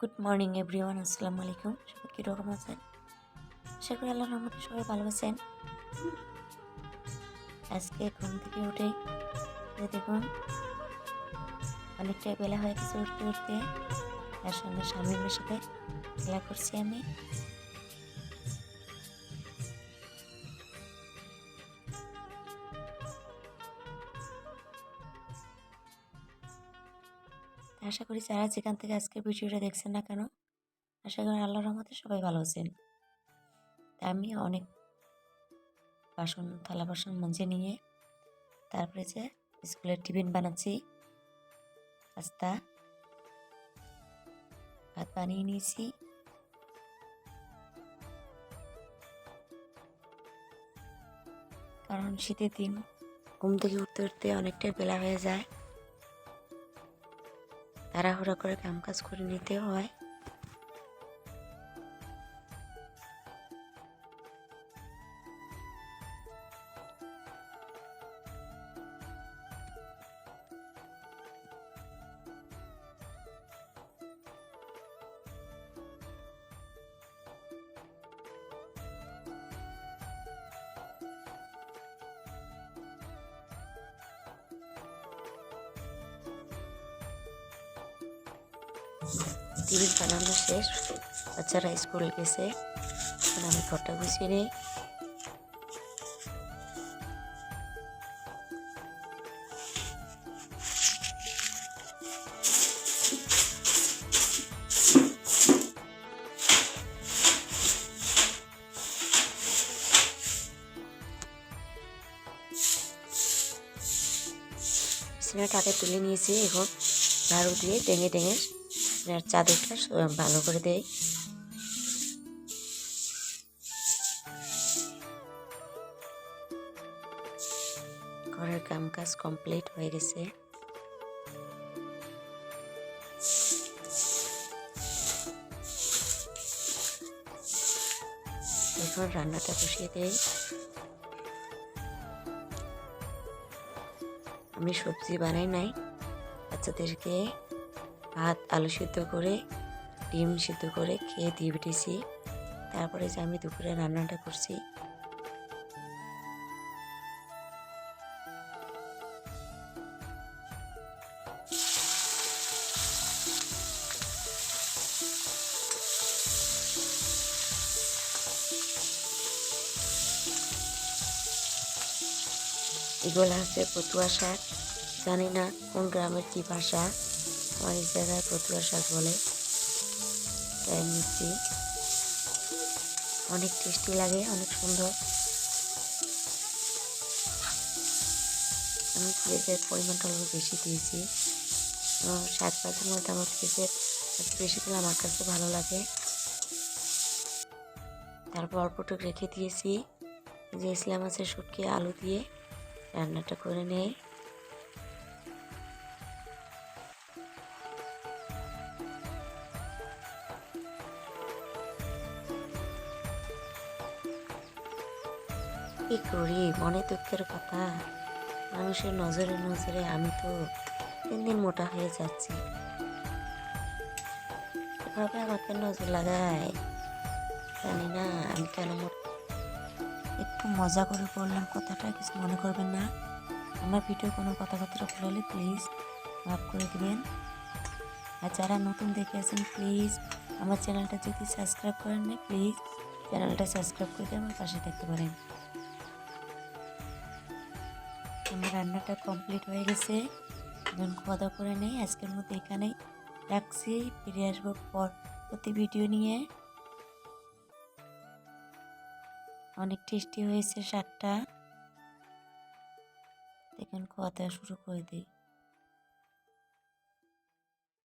Good morning everyone, আসসালামু আলাইকুম। সবাই কীরকম আছেন? আশা করি আল্লাহর রহমতে সবাই ভালো আছেন। আজকে ঘুম থেকে উঠে দেখুন অনেকটাই বেলা হয়ে গেছে উঠতে উঠতে। তার সঙ্গে স্বামীর সাথে খেলা করছি আমি। আশা করি যারা যেখান থেকে আজকে ভিডিওটা দেখছেন না কেন, আশা করি আল্লাহর রহমতে সবাই ভালো আছেন। আমি অনেক থালা বাসন মঞ্জে নিয়ে তারপরে যে স্কুলের টিফিন বানাচ্ছি। পাস্তা ভাত বানিয়ে নিয়েছি। কারণ শীতের দিন ঘুম থেকে উঠতে উঠতে অনেকটাই বেলা হয়ে যায়, তাড়াহুড়া করে কাজ করে নিতে হয়। টিফিন বানানো শেষ, বাচ্চারা স্কুল গেছে। এখন আমি ঘরটা গুছিয়ে নিই। বিছানাটাকে তুলে নিয়েছি। এখন ঝাড়ু দিয়ে টেঙে টেঙে চাদরটা ভালো করে দেই। ঘরের কাজ কমপ্লিট হয়ে গেছে। এখন রান্নাটা বসিয়ে দেই। আমি সবজি বানাই নাই, বাচ্চাদেরকে ভাত আলু সিদ্ধ করে ডিম সিদ্ধ করে খেয়ে দিয়ে বিটেছি। তারপরে যে আমি দুপুরে রান্নাটা করছি। এগুলো হচ্ছে পটুয়া শাক। জানি না কোন গ্রামের কি ভাষা, আমার এই জায়গায় পটুয়া শাক বলে। তাই নিচ্ছি, অনেক টেস্টি লাগে, অনেক সুন্দর। আমি পেঁয়াজের পরিমাণটা অল্প বেশি দিয়েছি এবং শাক ভাজির মধ্যে আমার পেঁয়াজের বেশি দিলে আমার কাছে ভালো লাগে। তারপর অল্পটুকু রেখে দিয়েছি। যে ইসলাম মাছের শুটকি আলু দিয়ে রান্নাটা করে নেই। কি করি, মনে দুঃখের কথা। মানুষের নজরে নজরে আমি তো দিন দিন মোটা হয়ে যাচ্ছি। এভাবে আমাকে নজর লাগায়, জানি না আমি কেন একটু মজা করে বললাম কথাটা, কিছু মনে করবেন না। আমার ভিডিও কোনো কথাবার্তা বললে প্লিজ মাফ করে দিবেন। আর যারা নতুন দেখে আছেন প্লিজ আমার চ্যানেলটা যদি সাবস্ক্রাইব করেন না, প্লিজ চ্যানেলটা সাবস্ক্রাইব করে দিয়ে আমার পাশে থাকতে পারেন। আমার রান্নাটা কমপ্লিট হয়ে গেছে, এখন খাওয়া দাওয়া করে নেই। আজকের মতো এখানেই রাখছি, ফিরে আসবো পরবর্তী ভিডিও নিয়ে। অনেক টেস্টি হয়েছে শাকটা। এখন খাওয়া দাওয়া শুরু করে দিই।